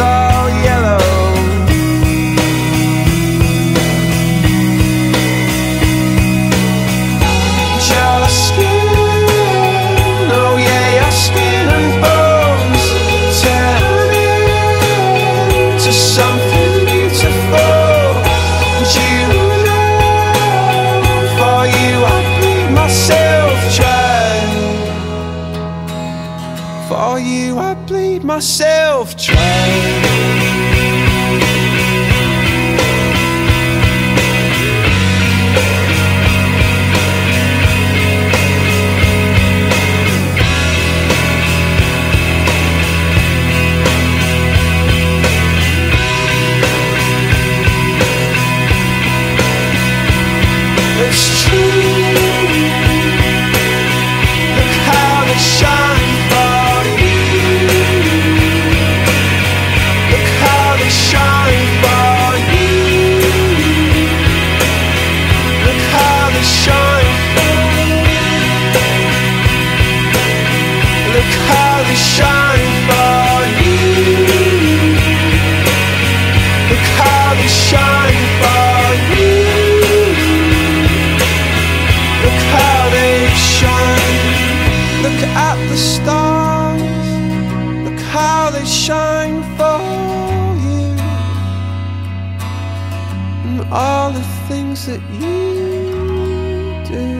all yellow. Your skin, oh yeah, your skin and bones turn into something beautiful. And you know, for you I bleed myself dry. For you I bleed myself dry. It's true. Look how they shine for you. Look how they shine for you. Look how they shine for you. Look how they shine for you. Look how they shine for you. Look how they shine. Look at the stars. Look how they shine for you. And all the things that you do.